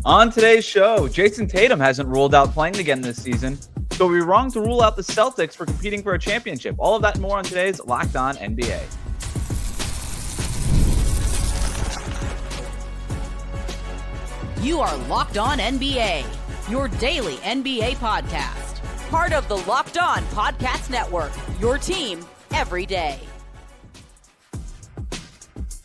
On today's show, Jayson Tatum hasn't ruled out playing again this season, so we're wrong to rule out the Celtics for competing for a championship. All of that and more on today's Locked On NBA. You are Locked On NBA, your daily NBA podcast. Part of the Locked On Podcast Network, your team every day.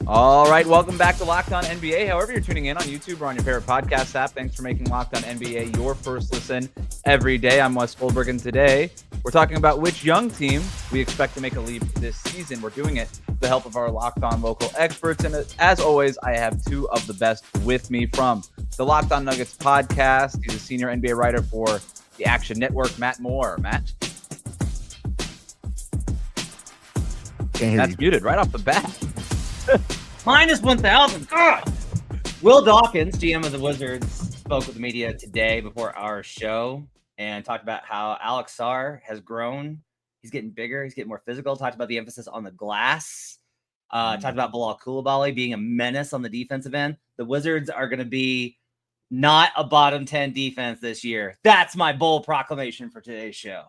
All right, welcome back to Locked On NBA. However you're tuning in on YouTube or on your favorite podcast app, thanks for making Locked On NBA your first listen every day. I'm Wes Goldberg, and today we're talking about which young team we expect to make a leap this season. We're doing it with the help of our Locked On local experts, and as always, I have two of the best with me from the Locked On Nuggets podcast. He's a senior NBA writer for the Action Network, Matt Moore. Matt? That's muted right off the bat. Minus 1,000. Will Dawkins, GM of the Wizards, spoke with the media today before our show and talked about how Alex Sarr has grown. He's getting bigger. He's getting more physical. Talked about the emphasis on the glass. Talked about Bilal Coulibaly being a menace on the defensive end. The Wizards are going to be not a bottom 10 defense this year. That's my bold proclamation for today's show.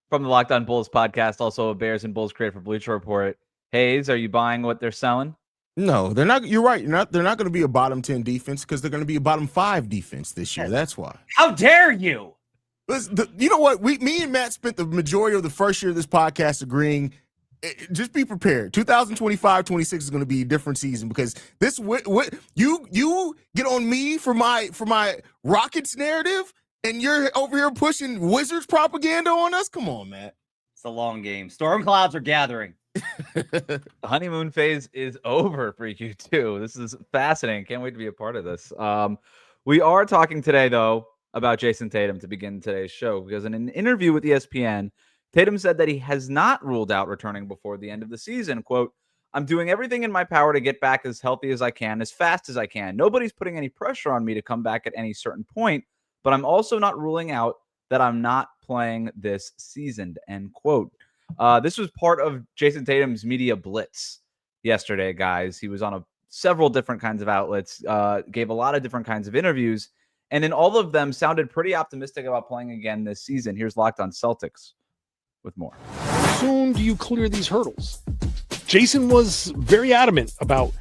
From the Locked On Bulls podcast, also a Bears and Bulls creator for Bleacher Report. Haize, are you buying what they're selling? No, they're not. You're right. They're not going to be a bottom 10 defense because they're going to be a bottom 5 defense this year. That's why. How dare you? Listen, you know what? Me and Matt spent the majority of the first year of this podcast agreeing. Just be prepared. 2025-26 is going to be a different season because this. What you get on me for my Rockets narrative, and you're over here pushing Wizards propaganda on us. Come on, Matt. It's a long game. Storm clouds are gathering. The honeymoon phase is over for you too. This is fascinating. Can't wait to be a part of this. We are talking today, though, about Jayson Tatum to begin today's show because in an interview with ESPN, Tatum said that he has not ruled out returning before the end of the season. Quote, "I'm doing everything in my power to get back as healthy as I can, as fast as I can. Nobody's putting any pressure on me to come back at any certain point, but I'm also not ruling out that I'm not playing this season." End quote. This was part of Jayson Tatum's media blitz yesterday, guys. He was on several different kinds of outlets, gave a lot of different kinds of interviews, and in all of them sounded pretty optimistic about playing again this season. Here's Locked On Celtics with more. How soon do you clear these hurdles? Jayson was very adamant about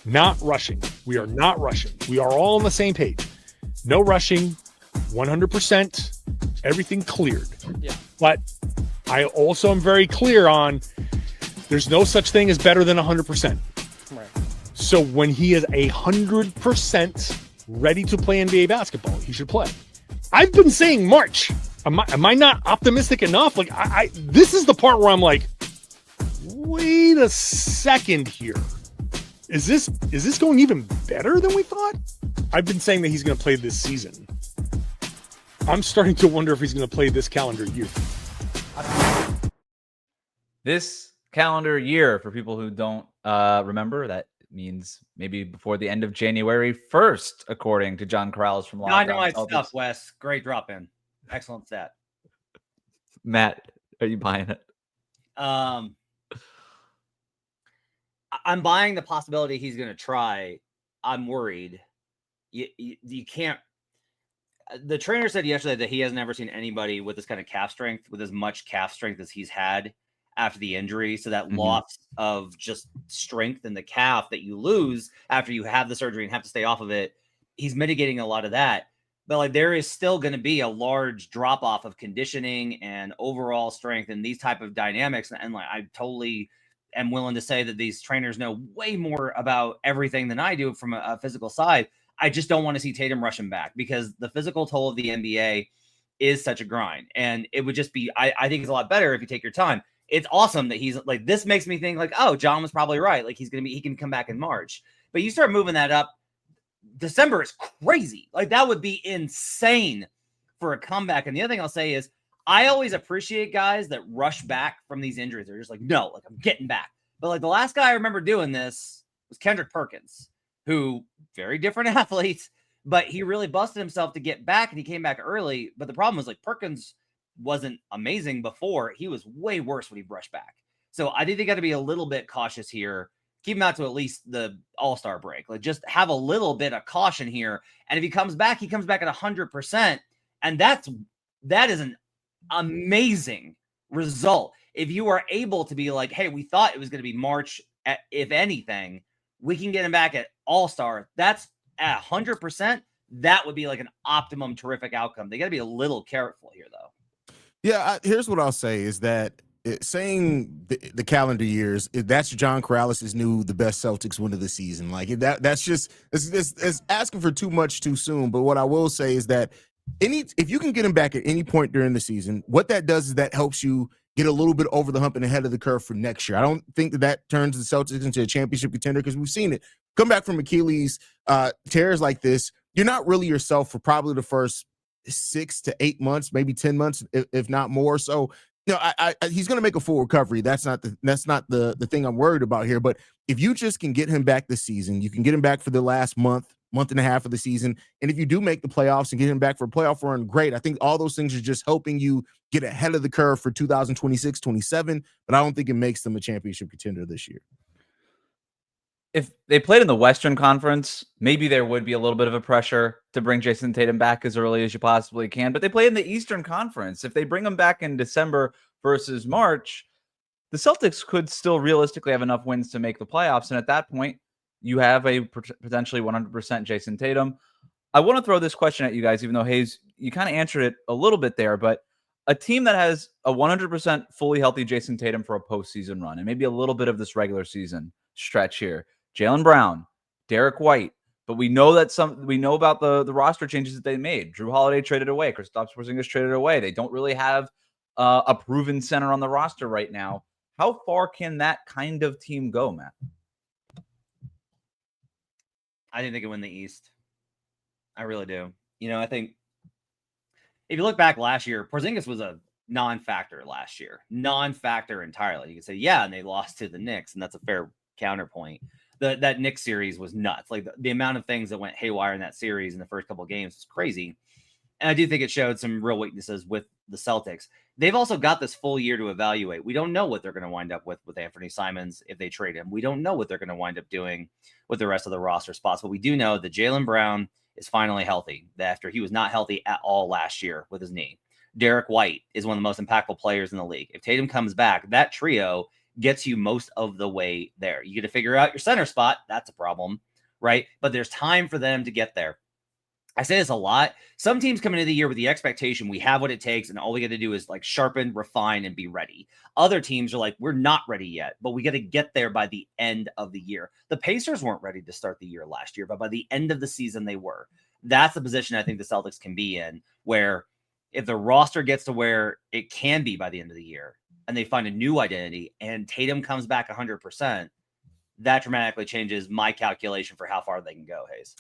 not rushing. We are not rushing. We are all on the same page. No rushing, 100%, everything cleared. Yeah. But I also am very clear on there's no such thing as better than 100%. Right. So when he is 100% ready to play NBA basketball, he should play. I've been saying March. Am I not optimistic enough? Like this is the part where I'm like, wait a second here. Is this going even better than we thought? I've been saying that he's going to play this season. I'm starting to wonder if he's going to play this calendar year. This calendar year, for people who don't remember, that means maybe before the end of January 1st, according to John Corrales from Locked On Dynamite Celtics. stuff, Wes. Great drop in. Excellent stat. Matt, are you buying it? I'm buying the possibility he's going to try. I'm worried. You can't. The trainer said yesterday that he has never seen anybody with this kind of calf strength, with as much calf strength as he's had after the injury. So that loss of just strength in the calf that you lose after you have the surgery and have to stay off of it, he's mitigating a lot of that. But like there is still going to be a large drop off of conditioning and overall strength and these type of dynamics. And like I totally am willing to say that these trainers know way more about everything than I do from a physical side. I just don't want to see Tatum rushing back because the physical toll of the NBA is such a grind. And it would just be, I think it's a lot better if you take your time. It's awesome that he's like, this makes me think like, oh, John was probably right. Like he can come back in March, but you start moving that up. December is crazy. Like that would be insane for a comeback. And the other thing I'll say is I always appreciate guys that rush back from these injuries. They're just like, no, like I'm getting back. But like the last guy I remember doing this was Kendrick Perkins, who very different athlete, but he really busted himself to get back and he came back early. But the problem was like Perkins wasn't amazing before. He was way worse when he brushed back. So I think they got to be a little bit cautious here keep him out to at least the All-Star break. Like, just have a little bit of caution here. And if he comes back at 100%. And that is an amazing result. If you are able to be like, hey, we thought it was going to be March, if anything, we can get him back at All-Star. That's at 100%. That would be like an optimum terrific outcome. They got to be a little careful here, though. Yeah, here's what I'll say is that saying the calendar years, that's John Corrales' new the best Celtics win of the season. Like that's just it's asking for too much too soon. But what I will say is that if you can get him back at any point during the season, what that does is that helps you get a little bit over the hump and ahead of the curve for next year. I don't think that turns the Celtics into a championship contender because we've seen it come back from Achilles tears like this. You're not really yourself for probably the first 6 to 8 months, maybe 10 months, if not more. So, he's going to make a full recovery. That's not the thing I'm worried about here. But if you just can get him back this season, you can get him back for the last month and a half of the season. And if you do make the playoffs and get him back for a playoff run, great. I think all those things are just helping you get ahead of the curve for 2026, 27. But I don't think it makes them a championship contender this year. If they played in the Western Conference, maybe there would be a little bit of a pressure to bring Jayson Tatum back as early as you possibly can. But they play in the Eastern Conference. If they bring him back in December versus March, the Celtics could still realistically have enough wins to make the playoffs. And at that point, you have a potentially 100% Jayson Tatum. I want to throw this question at you guys, even though, Haize, you kind of answered it a little bit there. But a team that has a 100% fully healthy Jayson Tatum for a postseason run and maybe a little bit of this regular season stretch here. Jaylen Brown, Derek White, but we know about the roster changes that they made. Drew Holiday traded away. Kristaps Porzingis traded away. They don't really have a proven center on the roster right now. How far can that kind of team go, Matt? I think they can win the East. I really do. I think if you look back last year, Porzingis was a non-factor last year. Non-factor entirely. You could say, yeah, and they lost to the Knicks, and that's a fair counterpoint. That Knicks series was nuts. Like the amount of things that went haywire in that series in the first couple of games was crazy. And I do think it showed some real weaknesses with the Celtics. They've also got this full year to evaluate. We don't know what they're going to wind up with Anthony Simons if they trade him. We don't know what they're going to wind up doing with the rest of the roster spots. But we do know that Jaylen Brown is finally healthy after he was not healthy at all last year with his knee. Derek White is one of the most impactful players in the league. If Tatum comes back, that trio gets you most of the way there. You got to figure out your center spot. That's a problem, right? But there's time for them to get there. I say this a lot. Some teams come into the year with the expectation we have what it takes, and all we got to do is like sharpen, refine, and be ready. Other teams are like, we're not ready yet, but we got to get there by the end of the year. The Pacers weren't ready to start the year last year, but by the end of the season, they were. That's the position I think the Celtics can be in, where if the roster gets to where it can be by the end of the year, and they find a new identity, and Tatum comes back 100%, that dramatically changes my calculation for how far they can go, Haize.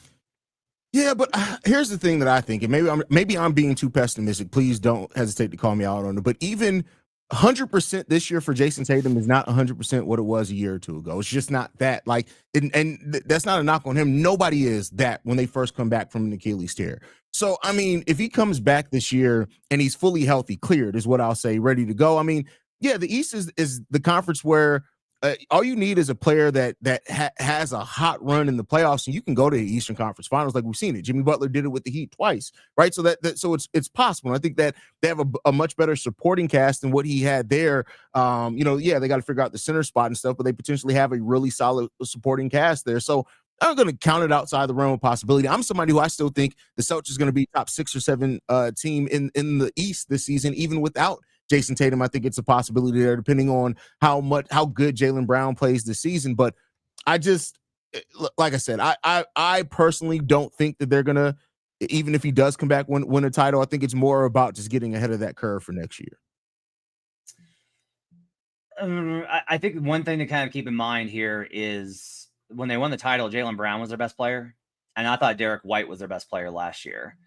Yeah, but here's the thing that I think, and maybe I'm being too pessimistic. Please don't hesitate to call me out on it. But even 100% this year for Jayson Tatum is not 100% what it was a year or two ago. It's just not that. Like, and that's not a knock on him. Nobody is that when they first come back from an Achilles tear. So, I mean, if he comes back this year and he's fully healthy, cleared is what I'll say, ready to go. I mean, yeah, the East is the conference where all you need is a player that has a hot run in the playoffs, and you can go to the Eastern Conference Finals like we've seen it. Jimmy Butler did it with the Heat twice, right? So so it's possible. And I think that they have a much better supporting cast than what he had there. They got to figure out the center spot and stuff, but they potentially have a really solid supporting cast there. So I'm going to count it outside the realm of possibility. I'm somebody who I still think the Celtics is going to be top 6 or 7 team in the East this season, even without Jayson Tatum. I think it's a possibility there, depending on how good Jaylen Brown plays this season. But I just, like I said, I personally don't think that they're gonna, even if he does come back win a title. I think it's more about just getting ahead of that curve for next year. I think one thing to kind of keep in mind here is when they won the title, Jaylen Brown was their best player, and I thought Derek White was their best player last year.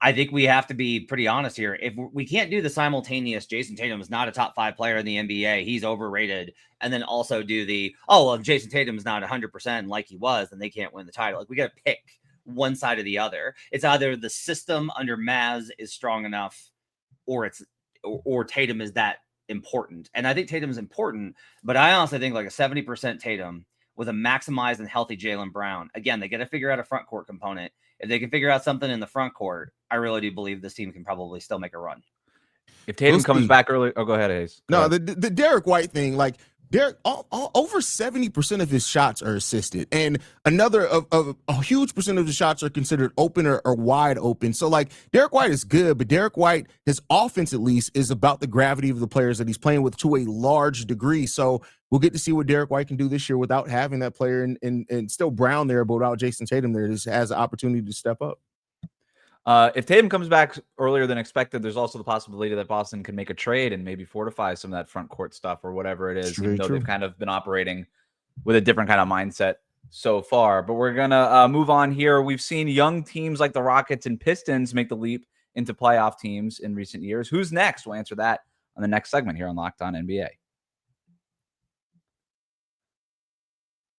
I think we have to be pretty honest here. If we can't do the simultaneous, Jayson Tatum is not a top 5 player in the NBA, he's overrated, and then also do if Jayson Tatum is not 100% like he was, then they can't win the title. Like, we got to pick one side or the other. It's either the system under Maz is strong enough, or Tatum is that important. And I think Tatum is important, but I honestly think like a 70% Tatum with a maximized and healthy Jaylen Brown. Again, they got to figure out a front court component. If they can figure out something in the front court, I really do believe this team can probably still make a run. If Tatum comes back early, go ahead, Haize. No, the Derek White thing, like Derek, over 70% of his shots are assisted, and another of a huge percent of the shots are considered open or wide open. So like Derek White is good, but Derek White, his offense at least is about the gravity of the players that he's playing with to a large degree. So we'll get to see what Derek White can do this year without having that player and still Brown there, but without Jayson Tatum there, just has an opportunity to step up. If Tatum comes back earlier than expected, there's also the possibility that Boston can make a trade and maybe fortify some of that front court stuff or whatever it is, even though they've kind of been operating with a different kind of mindset so far. But we're going to move on here. We've seen young teams like the Rockets and Pistons make the leap into playoff teams in recent years. Who's next? We'll answer that on the next segment here on Locked On NBA.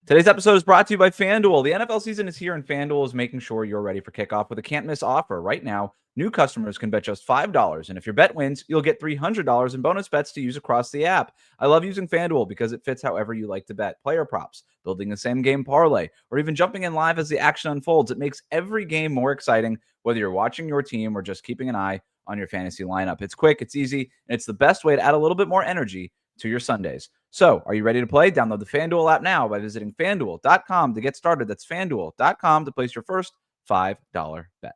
Today's episode is brought to you by FanDuel. The NFL season is here, and FanDuel is making sure you're ready for kickoff with a can't-miss offer. Right now, new customers can bet just $5, and if your bet wins, you'll get $300 in bonus bets to use across the app. I love using FanDuel because it fits however you like to bet. Player props, building a same-game parlay, or even jumping in live as the action unfolds. It makes every game more exciting, whether you're watching your team or just keeping an eye on your fantasy lineup. It's quick, it's easy, and it's the best way to add a little bit more energy to your Sundays. So, are you ready to play? Download the FanDuel app now by visiting FanDuel.com to get started. That's FanDuel.com to place your first $5 bet.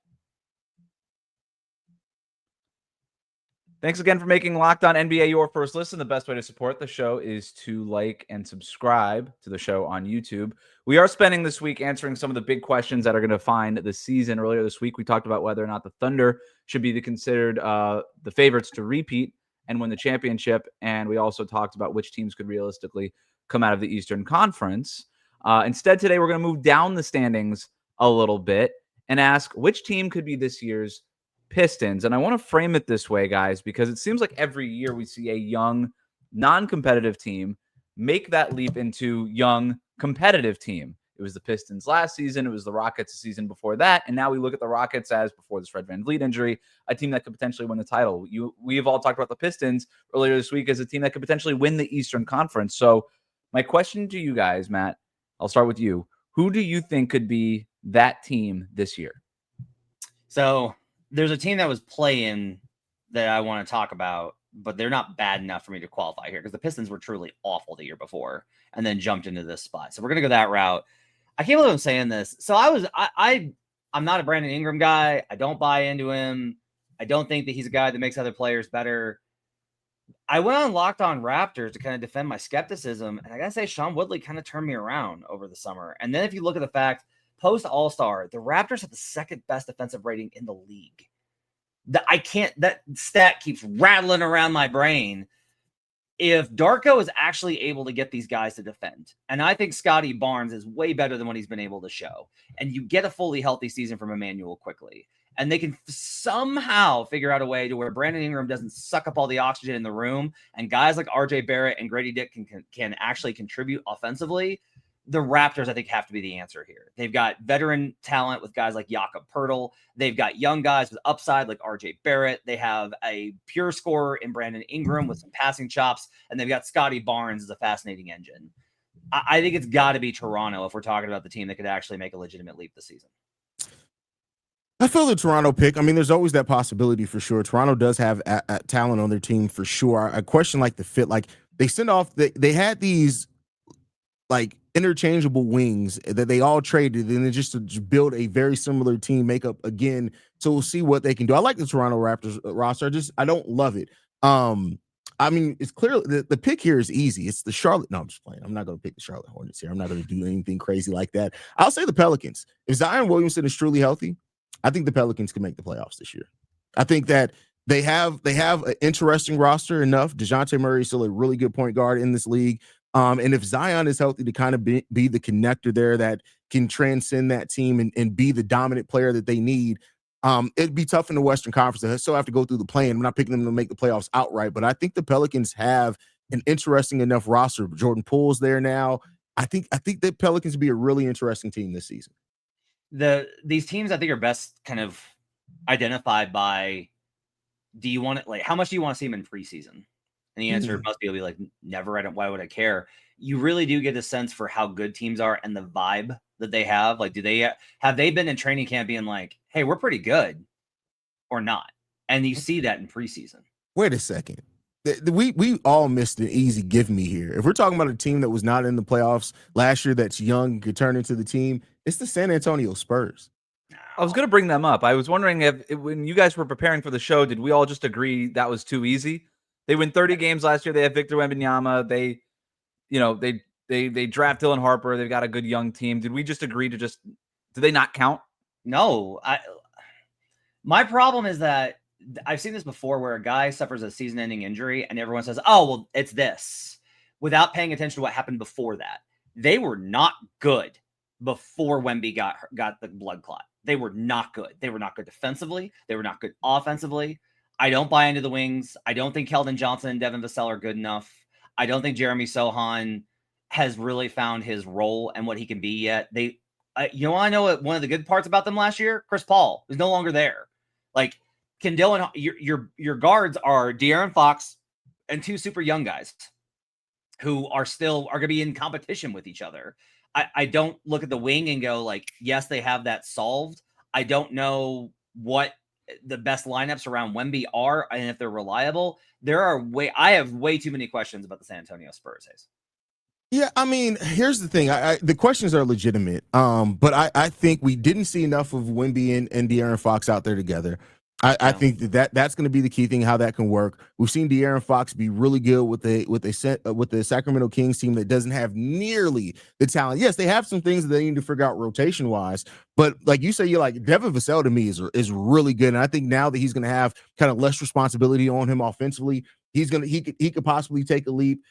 Thanks again for making Locked On NBA your first listen. The best way to support the show is to like and subscribe to the show on YouTube. We are spending this week answering some of the big questions that are going to define the season. Earlier this week, we talked about whether or not the Thunder should be considered the favorites to repeat and win the championship. And we also talked about which teams could realistically come out of the Eastern Conference. Instead, today, we're going to move down the standings a little bit and ask which team could be this year's Pistons. And I want to frame it this way, guys, because it seems like every year we see a young, non-competitive team make that leap into young, competitive team. It was the Pistons last season. It was the Rockets the season before that. And now we look at the Rockets as, before this Fred VanVleet injury, a team that could potentially win the title. We've all talked about the Pistons earlier this week as a team that could potentially win the Eastern Conference. So my question to you guys, Matt, I'll start with you. Who do you think could be that team this year? So there's a team that was playing that I want to talk about, but they're not bad enough for me to qualify here because the Pistons were truly awful the year before and then jumped into this spot. So we're going to go that route. I can't believe I'm saying this. So I'm not a Brandon Ingram guy. I don't buy into him. I don't think that he's a guy that makes other players better. I went on Locked On Raptors to kind of defend my skepticism. And I got to say, Sean Woodley kind of turned me around over the summer. And then if you look at the fact, post All-Star, the Raptors have the second best defensive rating in the league. That stat keeps rattling around my brain. If Darko is actually able to get these guys to defend, and I think Scotty Barnes is way better than what he's been able to show, and you get a fully healthy season from Emmanuel quickly, and they can somehow figure out a way to where Brandon Ingram doesn't suck up all the oxygen in the room, and guys like RJ Barrett and Grady Dick can actually contribute offensively, the Raptors, I think, have to be the answer here. They've got veteran talent with guys like Jakob Poeltl. They've got young guys with upside like RJ Barrett. They have a pure scorer in Brandon Ingram with some passing chops, and they've got Scotty Barnes as a fascinating engine. I think it's got to be Toronto if we're talking about the team that could actually make a legitimate leap this season. I feel the Toronto pick. I mean, there's always that possibility for sure. Toronto does have talent on their team for sure. I question like the fit. Like they send off, they had these like interchangeable wings that they all traded, and then just to build a very similar team makeup again. So we'll see what they can do. I like the Toronto Raptors roster. I don't love it. I mean, it's clear the pick here is easy. It's the Charlotte. No, I'm just playing. I'm not going to pick the Charlotte Hornets here. I'm not going to do anything crazy like that. I'll say the Pelicans. If Zion Williamson is truly healthy, I think the Pelicans can make the playoffs this year. I think that they have an interesting roster enough. DeJounte Murray is still a really good point guard in this league. And if Zion is healthy to kind of be the connector there that can transcend that team and be the dominant player that they need, it'd be tough in the Western Conference. They still have to go through the play-in. I'm not picking them to make the playoffs outright, but I think the Pelicans have an interesting enough roster. Jordan Poole's there now. I think the Pelicans would be a really interesting team this season. These teams I think are best kind of identified by, do you want it, like, how much do you want to see them in preseason? And the answer must be like, never. Why would I care? you really do get a sense for how good teams are and the vibe that they have. Like, have they been in training camp being like, hey, we're pretty good or not? And you see that in preseason. Wait a second. We all missed an easy give me here. If we're talking about a team that was not in the playoffs last year that's young, could turn into the team, it's the San Antonio Spurs. I was going to bring them up. I was wondering if when you guys were preparing for the show, did we all just agree that was too easy? They win 30 games last year. They have Victor Wembanyama. They draft Dylan Harper. They've got a good young team. Did we just agree to do they not count? No. My problem is that I've seen this before where a guy suffers a season-ending injury and everyone says, oh, well, it's this, without paying attention to what happened before that. They were not good before Wemby got the blood clot. They were not good. They were not good defensively. They were not good offensively. I don't buy into the wings. I don't think Keldon Johnson and Devin Vassell are good enough. I don't think Jeremy Sohan has really found his role and what he can be yet. I know what one of the good parts about them last year? Chris Paul is no longer there. Like, can Dylan, your guards are De'Aaron Fox and two super young guys who are going to be in competition with each other. I don't look at the wing and go like, yes, they have that solved. I don't know what the best lineups around Wemby are and if they're reliable. I have way too many questions about the San Antonio Spurs. Yeah, I mean, here's the thing. The questions are legitimate, but I think we didn't see enough of Wemby and De'Aaron Fox out there together. I think that's going to be the key thing, how that can work. We've seen De'Aaron Fox be really good with the Sacramento Kings team that doesn't have nearly the talent. Yes, they have some things that they need to figure out rotation wise, but like you say, you're like Devin Vassell to me is really good, and I think now that he's going to have kind of less responsibility on him offensively, he could possibly take a leap.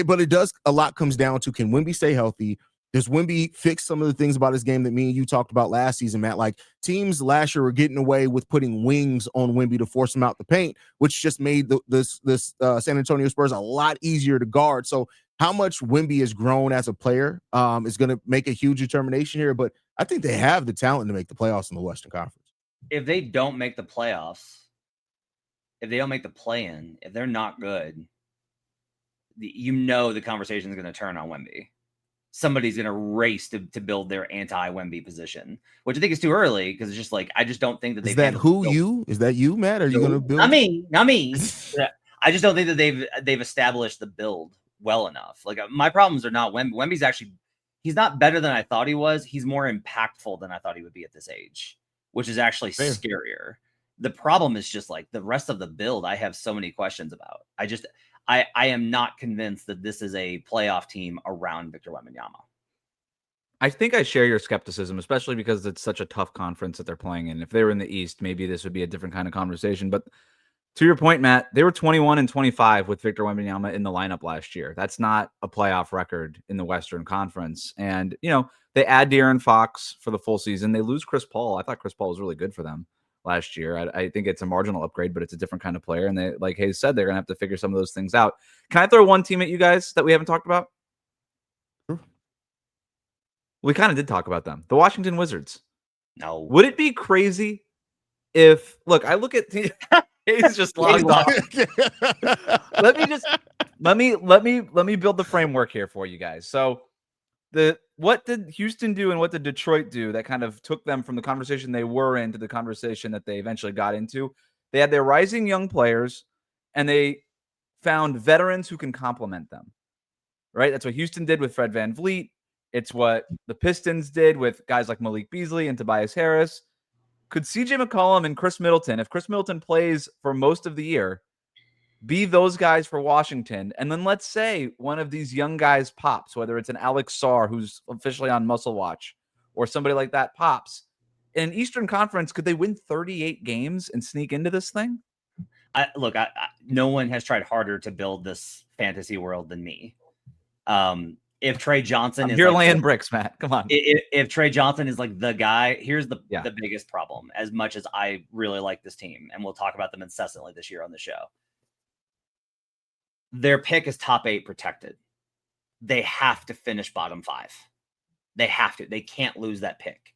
But a lot comes down to, can Wemby stay healthy? Does Wemby fix some of the things about his game that me and you talked about last season, Matt? Like, teams last year were getting away with putting wings on Wemby to force him out the paint, which just made this San Antonio Spurs a lot easier to guard. So how much Wemby has grown as a player is going to make a huge determination here. But I think they have the talent to make the playoffs in the Western Conference. If they don't make the playoffs, if they don't make the play-in, if they're not good, the conversation is going to turn on Wemby. Somebody's going to race to build their anti-Wemby position, which I think is too early because it's just like, I just don't think that they've. Is that you, Matt? Are you going to build? Not me. I just don't think that they've established the build well enough. Like, my problems are not Wemby. Wemby's actually, he's not better than I thought he was. He's more impactful than I thought he would be at this age, which is actually scarier. The problem is just like the rest of the build. I have so many questions about. I am not convinced that this is a playoff team around Victor Wembanyama. I think I share your skepticism, especially because it's such a tough conference that they're playing in. If they were in the East, maybe this would be a different kind of conversation. But to your point, Matt, they were 21-25 with Victor Wembanyama in the lineup last year. That's not a playoff record in the Western Conference. And, they add De'Aaron Fox for the full season. They lose Chris Paul. I thought Chris Paul was really good for them last year. I think it's a marginal upgrade, but it's a different kind of player. And they, like Haize said, they're going to have to figure some of those things out. Can I throw one team at you guys that we haven't talked about? Sure. We kind of did talk about them. The Washington Wizards. No. Would it be crazy if, I look at Haize just logged off. Let me build the framework here for you guys. So what did Houston do and what did Detroit do that kind of took them from the conversation they were in to the conversation that they eventually got into? They had their rising young players and they found veterans who can complement them, right? That's what Houston did with Fred VanVleet. It's what the Pistons did with guys like Malik Beasley and Tobias Harris. Could CJ McCollum and Chris Middleton, if Chris Middleton plays for most of the year, be those guys for Washington? And then let's say one of these young guys pops, whether it's an Alex Sarr who's officially on muscle watch or somebody like that pops. In an Eastern Conference, could they win 38 games and sneak into this thing? No one has tried harder to build this fantasy world than me. If Trey Johnson you're laying bricks, Matt. Come on. If Trey Johnson is like the guy, here's the biggest problem. As much as I really like this team, and we'll talk about them incessantly this year on the show, their pick is top 8 protected. They have to finish bottom 5. They have to. They can't lose that pick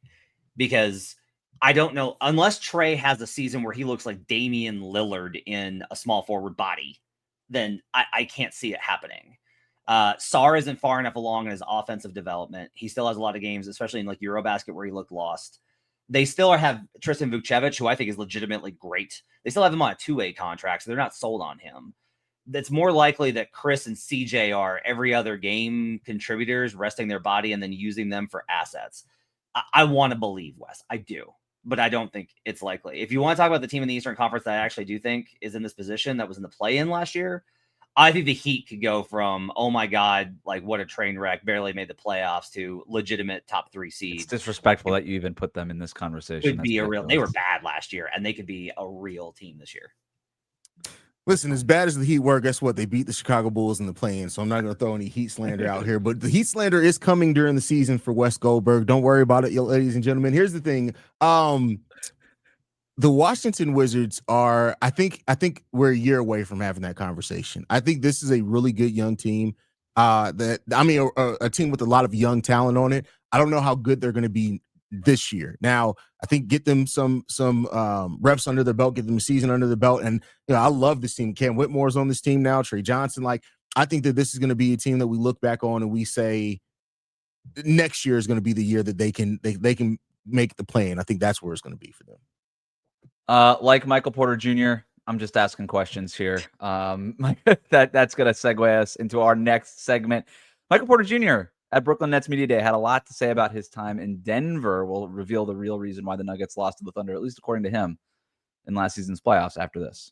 because I don't know, unless Trey has a season where he looks like Damian Lillard in a small forward body, then I can't see it happening. Sarr isn't far enough along in his offensive development. He still has a lot of games, especially in like Eurobasket where he looked lost. They still have Tristan Vukcevic, who I think is legitimately great. They still have him on a two-way contract, so they're not sold on him. It's more likely that Chris and CJ are every other game contributors, resting their body and then using them for assets. I want to believe, Wes. I do, but I don't think it's likely. If you want to talk about the team in the Eastern Conference that I actually do think is in this position that was in the play-in last year, I think the Heat could go from, oh my God, like what a train wreck, barely made the playoffs, to legitimate top 3 seed. It's disrespectful that you even put them in this conversation. They were bad last year, and they could be a real team this year. Listen, as bad as the Heat were, guess what? They beat the Chicago Bulls in the play-in, so I'm not going to throw any Heat slander out here. But the Heat slander is coming during the season for Wes Goldberg. Don't worry about it, ladies and gentlemen. Here's the thing. The Washington Wizards are, I think we're a year away from having that conversation. I think this is a really good young team. A team with a lot of young talent on it. I don't know how good they're going to be this year. Now, I think get them some reps under their belt, get them a season under their belt. And I love this team. Cam Whitmore's on this team now. Trey Johnson. Like, I think that this is going to be a team that we look back on and we say next year is going to be the year that they can make the play-in. I think that's where it's going to be for them. Like Michael Porter Jr., I'm just asking questions here. That's going to segue us into our next segment. Michael Porter Jr. at Brooklyn Nets Media Day had a lot to say about his time in Denver. Will reveal the real reason why the Nuggets lost to the Thunder, at least according to him, in last season's playoffs after this.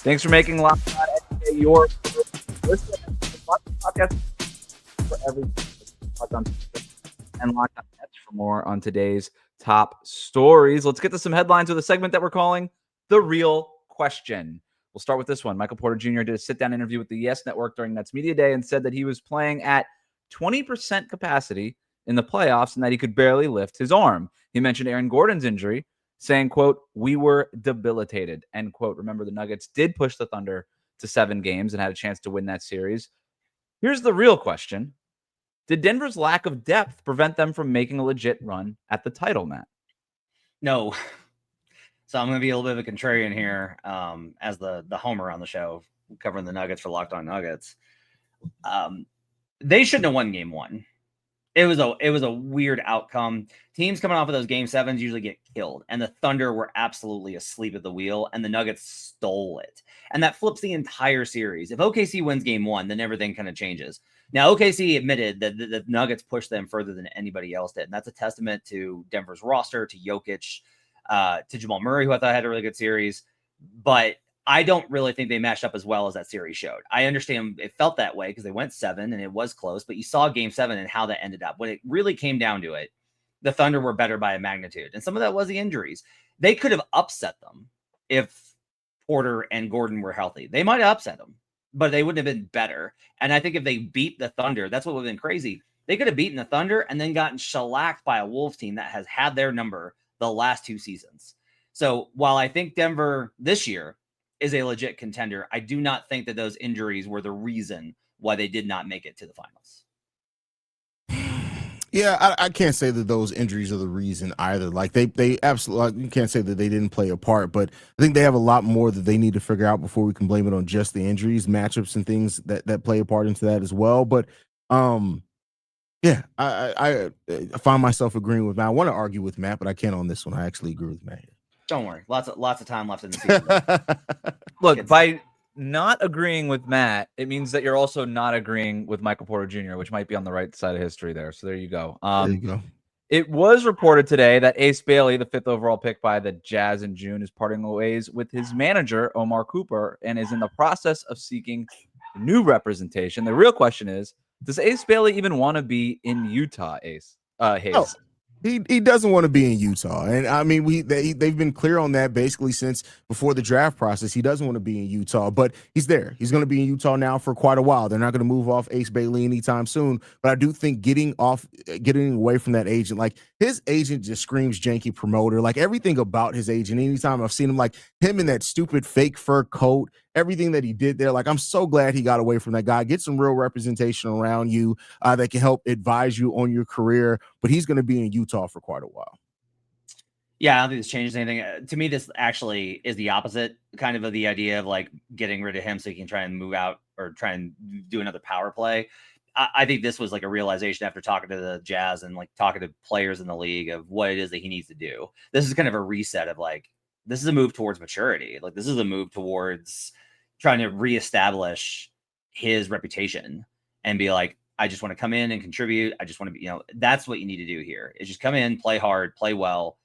Thanks for making Locked On NBA your listen podcast for every Locked On and Locked On Nets for more on today's top stories. Let's get to some headlines with a segment that we're calling The Real Question. We'll start with this one. Michael Porter Jr. did a sit-down interview with the Yes Network during Nets Media Day and said that he was playing at 20% capacity in the playoffs and that he could barely lift his arm. He mentioned Aaron Gordon's injury, saying, quote, "We were debilitated," end quote. Remember, the Nuggets did push the Thunder to 7 games and had a chance to win that series. Here's the real question. Did Denver's lack of depth prevent them from making a legit run at the title, Matt? No. So I'm going to be a little bit of a contrarian here as the homer on the show, covering the Nuggets for Locked On Nuggets. They shouldn't have won game 1. It was a weird outcome. Teams coming off of those game 7s usually get killed, and the Thunder were absolutely asleep at the wheel, and the Nuggets stole it. And that flips the entire series. If OKC wins game 1, then everything kind of changes. Now, OKC admitted that the Nuggets pushed them further than anybody else did, and that's a testament to Denver's roster, to Jokic, to Jamal Murray, who I thought had a really good series. But I don't really think they matched up as well as that series showed. I understand it felt that way because they went 7 and it was close, but you saw game 7 and how that ended up. When it really came down to it, the Thunder were better by a magnitude. And some of that was the injuries. They could have upset them if Porter and Gordon were healthy. They might have upset them, but they wouldn't have been better. And I think if they beat the Thunder, that's what would have been crazy. They could have beaten the Thunder and then gotten shellacked by a Wolves team that has had their number the last 2 seasons. So while I think Denver this year is a legit contender, I do not think that those injuries were the reason why they did not make it to the finals. Yeah, I can't say that those injuries are the reason either. Like they absolutely, you can't say that they didn't play a part, but I think they have a lot more that they need to figure out before we can blame it on just the injuries, matchups and things that play a part into that as well. But yeah, I find myself agreeing with Matt. I want to argue with Matt, but I can't on this one. I actually agree with Matt. Don't worry. Lots of time left in the season. Look, by not agreeing with Matt, it means that you're also not agreeing with Michael Porter Jr., which might be on the right side of history there. So there you go. There you go. It was reported today that Ace Bailey, the 5th overall pick by the Jazz in June, is parting ways with his manager, Omar Cooper, and is in the process of seeking new representation. The real question is, does Ace Bailey even want to be in Utah, Ace? Haize? Oh. He doesn't want to be in Utah, and I mean they've been clear on that basically since before the draft process. He doesn't want to be in Utah, but he's there. He's going to be in Utah now for quite a while. They're not going to move off Ace Bailey anytime soon. But I do think getting away from that agent, like his agent just screams janky promoter. Like everything about his agent. Anytime I've seen him, like him in that stupid fake fur coat, everything that he did there, like I'm so glad he got away from that guy. Get some real representation around you that can help advise you on your career. But he's going to be in Utah for quite a while. Yeah, I don't think this changes anything. To me, this actually is the opposite kind of the idea of like getting rid of him so he can try and move out or try and do another power play. I think this was like a realization after talking to the Jazz and like talking to players in the league of what it is that he needs to do. This is kind of a reset of like, this is a move towards maturity. Like this is a move towards trying to reestablish his reputation and be like, I just want to come in and contribute. I just want to be, that's what you need to do here is just come in, play hard, play well.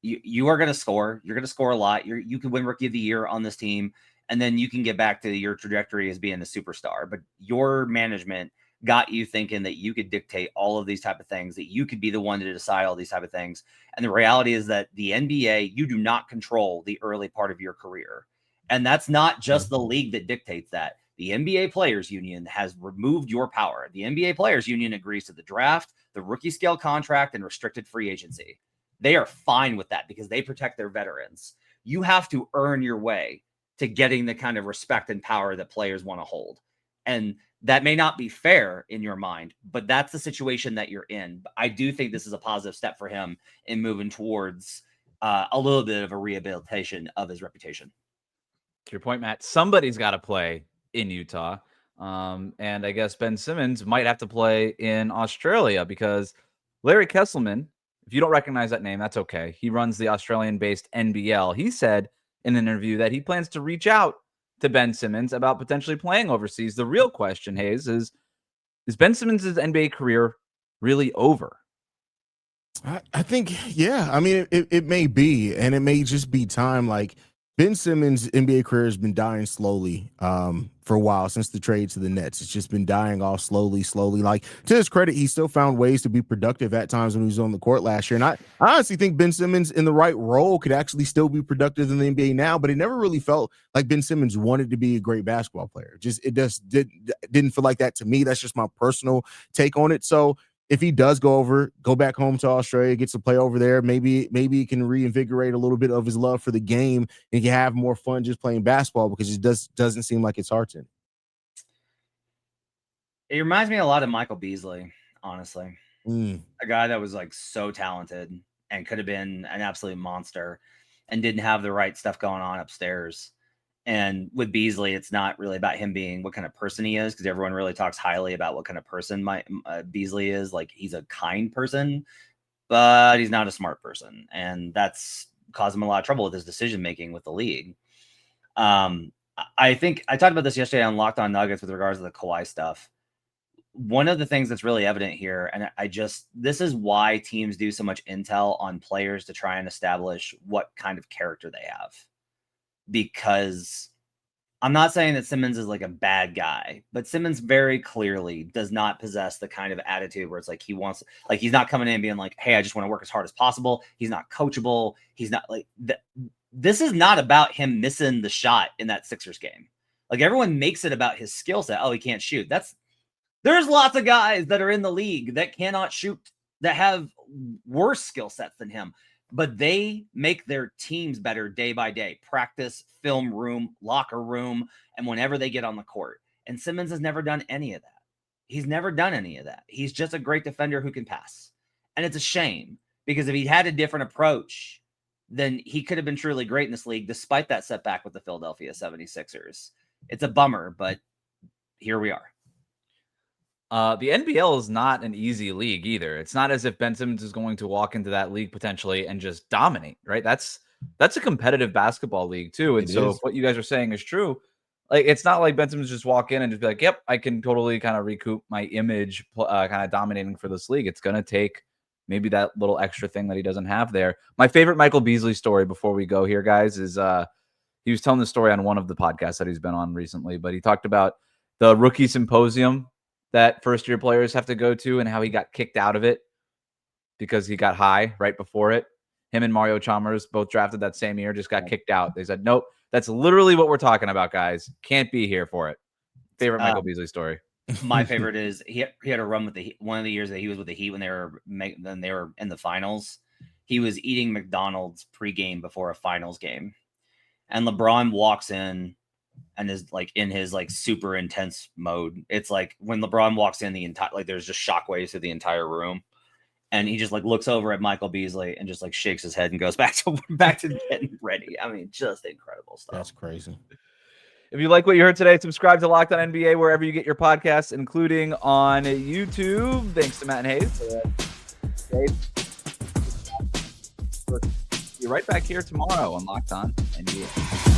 You are going to score. You're going to score a lot. You can win Rookie of the Year on this team, and then you can get back to your trajectory as being a superstar. But your management got you thinking that you could dictate all of these type of things, that you could be the one to decide all these type of things. And the reality is that the NBA, you do not control the early part of your career. And that's not just the league that dictates that. The NBA Players Union has removed your power. The NBA Players Union agrees to the draft, the rookie scale contract, and restricted free agency. They are fine with that because they protect their veterans. You have to earn your way to getting the kind of respect and power that players want to hold. And that may not be fair in your mind, but that's the situation that you're in. I do think this is a positive step for him in moving towards a little bit of a rehabilitation of his reputation. To your point, Matt, somebody's got to play in Utah. And I guess Ben Simmons might have to play in Australia because Larry Kesselman, if you don't recognize that name, that's okay. He runs the Australian-based NBL. He said in an interview that he plans to reach out to Ben Simmons about potentially playing overseas. The real question, Haize, is Ben Simmons' NBA career really over? I think, yeah. I mean, it may be, and it may just be time. Like Ben Simmons' NBA career has been dying slowly for a while since the trade to the Nets. It's just been dying off slowly. Like, to his credit, he still found ways to be productive at times when he was on the court last year. And I honestly think Ben Simmons in the right role could actually still be productive in the NBA now, but it never really felt like Ben Simmons wanted to be a great basketball player. It just didn't feel like that to me. That's just my personal take on it. So if he does go back home to Australia, gets to play over there, maybe he can reinvigorate a little bit of his love for the game and he can have more fun just playing basketball because it doesn't seem like it's hard to him. It reminds me a lot of Michael Beasley, honestly. A guy that was like so talented and could have been an absolute monster and didn't have the right stuff going on upstairs. And with Beasley, it's not really about him being what kind of person he is, because everyone really talks highly about what kind of person Beasley is. Like, he's a kind person, but he's not a smart person. And that's caused him a lot of trouble with his decision-making with the league. I think I talked about this yesterday on Locked On Nuggets with regards to the Kawhi stuff. One of the things that's really evident here, and this is why teams do so much intel on players to try and establish what kind of character they have. Because I'm not saying that Simmons is like a bad guy, but Simmons very clearly does not possess the kind of attitude where it's like he's not coming in and being like, hey, I just want to work as hard as possible. He's not coachable. He's not like that. This is not about him missing the shot in that Sixers game. Like, everyone makes it about his skill set. Oh, he can't shoot. There's lots of guys that are in the league that cannot shoot, that have worse skill sets than him. But they make their teams better day by day. Practice, film room, locker room, and whenever they get on the court. And Simmons has never done any of that. He's never done any of that. He's just a great defender who can pass. And it's a shame, because if he had a different approach, then he could have been truly great in this league, despite that setback with the Philadelphia 76ers. It's a bummer, but here we are. The NBL is not an easy league either. It's not as if Ben Simmons is going to walk into that league potentially and just dominate, right? That's a competitive basketball league too. And so if what you guys are saying is true, like, it's not like Ben Simmons just walk in and just be like, yep, I can totally kind of recoup my image, kind of dominating for this league. It's going to take maybe that little extra thing that he doesn't have there. My favorite Michael Beasley story before we go here, guys, is he was telling the story on one of the podcasts that he's been on recently, but he talked about the rookie symposium that first-year players have to go to and how he got kicked out of it because he got high right before it. Him and Mario Chalmers, both drafted that same year, just got kicked out. They said, nope, that's literally what we're talking about, guys. Can't be here for it. Favorite Michael Beasley story. My favorite is he had a run with the Heat. One of the years that he was with the Heat when they were in the finals. He was eating McDonald's pregame before a finals game. And LeBron walks in and is like in his like super intense mode. It's like when LeBron walks in, there's just shockwaves through the entire room. and he just like looks over at Michael Beasley and just like shakes his head and goes back to getting ready. I mean, just incredible stuff. That's crazy. If you like what you heard today, subscribe to Locked On NBA wherever you get your podcasts, including on YouTube. Thanks to Matt and Haize. Be right back here tomorrow on Locked On NBA.